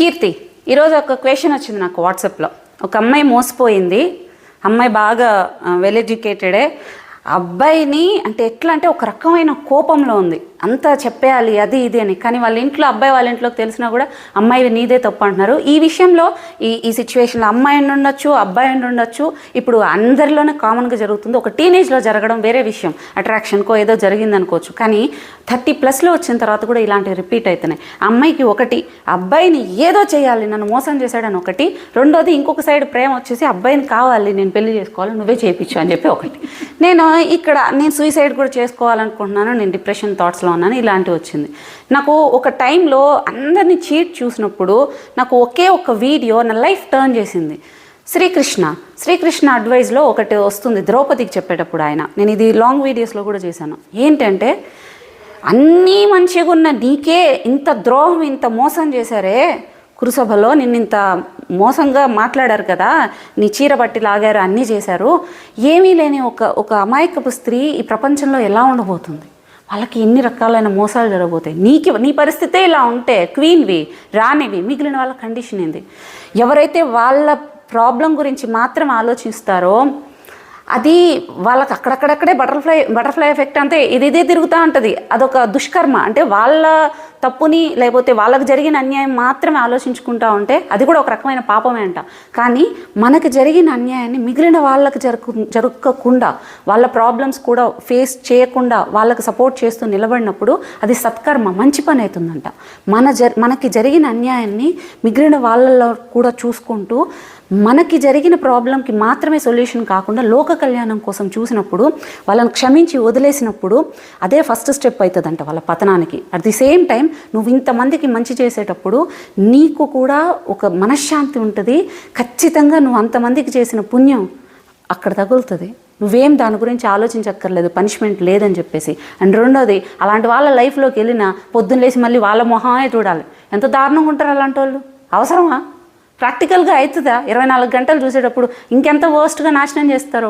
కీర్తి, ఈరోజు ఒక క్వశ్చన్ వచ్చింది నాకు వాట్సాప్లో. ఒక అమ్మాయి మోసపోయింది. అమ్మాయి బాగా వెల్ ఎడ్యుకేటెడే. అబ్బాయిని అంటే ఎట్లా అంటే ఒక రకమైన కోపంలో ఉంది, అంతా చెప్పేయాలి అది ఇది అని. కానీ వాళ్ళ ఇంట్లో అబ్బాయి వాళ్ళ ఇంట్లోకి తెలిసినా కూడా అమ్మాయి నీదే తప్పు అంటున్నారు. ఈ విషయంలో ఈ సిచ్యువేషన్లో అమ్మాయి ఉండొచ్చు, అబ్బాయి ఉండొచ్చు. ఇప్పుడు అందరిలోనే కామన్గా జరుగుతుంది. ఒక టీనేజ్లో జరగడం వేరే విషయం, అట్రాక్షన్కో ఏదో జరిగింది అనుకోవచ్చు. కానీ 30+ వచ్చిన తర్వాత కూడా ఇలాంటివి రిపీట్ అవుతున్నాయి. అమ్మాయికి ఒకటి, అబ్బాయిని ఏదో చేయాలి, నన్ను మోసం చేశాడని ఒకటి. రెండోది ఇంకొక సైడ్ ప్రేమ వచ్చేసి అబ్బాయిని కావాలి, నేను పెళ్లి చేసుకోవాలి, నువ్వే చేయించు అని చెప్పి ఒకటి. నేను సూసైడ్ కూడా చేసుకోవాలనుకుంటున్నాను, నేను డిప్రెషన్ థాట్స్లో ఉన్నాను, ఇలాంటివి వచ్చింది నాకు. ఒక టైంలో అందరినీ చీట్ చూసినప్పుడు నాకు ఒకే ఒక వీడియో నా లైఫ్ టర్న్ చేసింది. శ్రీకృష్ణ అడ్వైజ్లో ఒకటి వస్తుంది ద్రౌపదికి చెప్పేటప్పుడు ఆయన. నేను ఇది లాంగ్ వీడియోస్లో కూడా చేశాను. ఏంటంటే, అన్నీ మంచిగా ఉన్న నీకే ఇంత ద్రోహం, ఇంత మోసం చేశారే కురుసభలో, నిన్నింత మోసంగా మాట్లాడారు కదా, నీ చీర బట్టి లాగారు, అన్నీ చేశారు. ఏమీ లేని ఒక అమాయకపు స్త్రీ ఈ ప్రపంచంలో ఎలా ఉండబోతుంది? వాళ్ళకి ఎన్ని రకాలైన మోసాలు జరగబోతాయి. నీ పరిస్థితే ఇలా ఉంటే, క్వీన్వి, రాణివి, మిగిలిన వాళ్ళ కండిషన్ ఏంది? ఎవరైతే వాళ్ళ ప్రాబ్లం గురించి మాత్రం ఆలోచిస్తారో అది వాళ్ళకి అక్కడక్కడక్కడే బటర్ఫ్లై ఎఫెక్ట్ అంతే ఇదే తిరుగుతూ ఉంటుంది. అదొక దుష్కర్మ. అంటే వాళ్ళ తప్పుని లేకపోతే వాళ్ళకి జరిగిన అన్యాయం మాత్రమే ఆలోచించుకుంటూ ఉంటే అది కూడా ఒక రకమైన పాపమే అంట. కానీ మనకు జరిగిన అన్యాయాన్ని మిగిలిన వాళ్ళకి జరగకుండా, వాళ్ళ ప్రాబ్లమ్స్ కూడా ఫేస్ చేయకుండా వాళ్ళకి సపోర్ట్ చేస్తూ నిలబడినప్పుడు అది సత్కర్మ, మంచి పని అవుతుందంట. మనకి జరిగిన అన్యాయాన్ని మిగిలిన వాళ్ళలో కూడా చూసుకుంటూ మనకి జరిగిన ప్రాబ్లంకి మాత్రమే సొల్యూషన్ కాకుండా లోక కళ్యాణం కోసం చూసినప్పుడు, వాళ్ళని క్షమించి వదిలేసినప్పుడు అదే ఫస్ట్ స్టెప్ అవుతుందంట వాళ్ళ పతనానికి. అట్ ది సేమ్ టైం నువ్వు ఇంతమందికి మంచి చేసేటప్పుడు నీకు కూడా ఒక మనశ్శాంతి ఉంటుంది. ఖచ్చితంగా నువ్వు అంతమందికి చేసిన పుణ్యం అక్కడ తగులుతుంది. నువ్వేం దాని గురించి ఆలోచించక్కర్లేదు, పనిష్మెంట్ లేదని చెప్పేసి. అండ్ రెండోది, అలాంటి వాళ్ళ లైఫ్లోకి వెళ్ళిన పొద్దున్న లేసి మళ్ళీ వాళ్ళ మొహమే చూడాలి. ఎంత దారుణంగా ఉంటారు అలాంటి వాళ్ళు? అవసరమా? ప్రాక్టికల్గా అవుతుందా? 24 గంటలు చూసేటప్పుడు ఇంకెంత వర్స్ట్గా నాశనం చేస్తారో.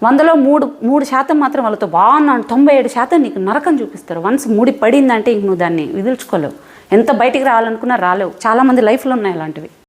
100లో 3% మాత్రం వాళ్ళతో బాగున్నాను, 97% నీకు నరకం చూపిస్తారు. వన్స్ ముడి పడిందంటే ఇంక నువ్వు దాన్ని విదిల్చుకోలేవు. ఎంత బయటికి రావాలనుకున్నా రాలేవు. చాలామంది లైఫ్లో ఉన్నాయి అలాంటివి.